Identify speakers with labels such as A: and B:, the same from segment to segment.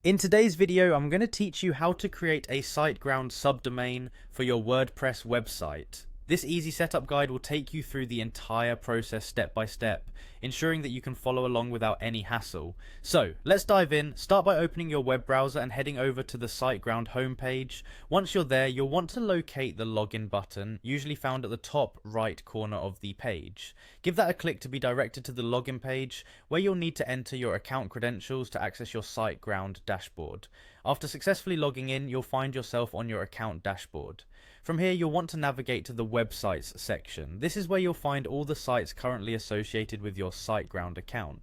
A: In today's video, I'm going to teach you how to create a Siteground subdomain for your WordPress website. This easy setup guide will take you through the entire process step by step, ensuring that you can follow along without any hassle. So let's dive in. Start by opening your web browser and heading over to the Siteground homepage. Once you're there, you'll want to locate the login button, usually found at the top right corner of the page. Give that a click to be directed to the login page, where you'll need to enter your account credentials to access your Siteground dashboard. After successfully logging in, you'll find yourself on your account dashboard. From here, you'll want to navigate to the websites section. This is where you'll find all the sites currently associated with your Siteground account.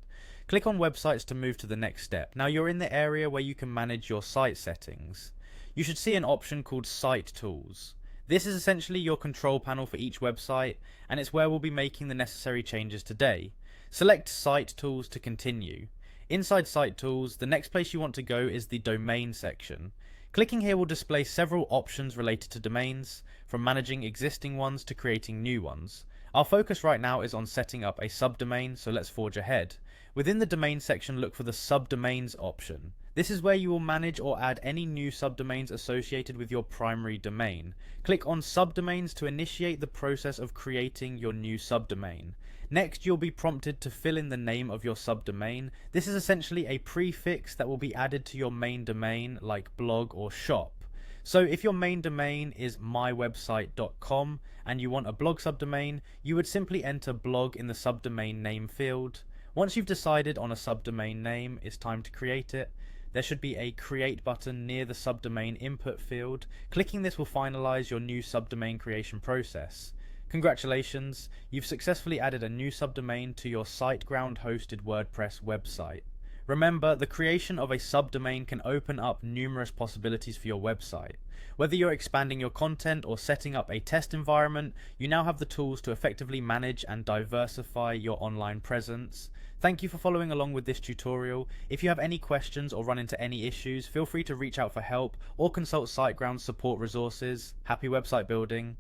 A: Click on websites to move to the next step. Now you're in the area where you can manage your site settings. You should see an option called Site Tools. This is essentially your control panel for each website, and it's where we'll be making the necessary changes today. Select Site Tools to continue. Inside Site Tools, the next place you want to go is the Domain section. Clicking here will display several options related to domains, from managing existing ones to creating new ones. Our focus right now is on setting up a subdomain, so let's forge ahead. Within the domain section, look for the subdomains option. This is where you will manage or add any new subdomains associated with your primary domain. Click on subdomains to initiate the process of creating your new subdomain. Next, you'll be prompted to fill in the name of your subdomain. This is essentially a prefix that will be added to your main domain, like blog or shop. So if your main domain is mywebsite.com and you want a blog subdomain, you would simply enter blog in the subdomain name field. Once you've decided on a subdomain name, it's time to create it. There should be a create button near the subdomain input field. Clicking this will finalize your new subdomain creation process. Congratulations, you've successfully added a new subdomain to your Siteground hosted WordPress website. Remember, the creation of a subdomain can open up numerous possibilities for your website. Whether you're expanding your content or setting up a test environment, you now have the tools to effectively manage and diversify your online presence. Thank you for following along with this tutorial. If you have any questions or run into any issues, feel free to reach out for help or consult Siteground's support resources. Happy website building!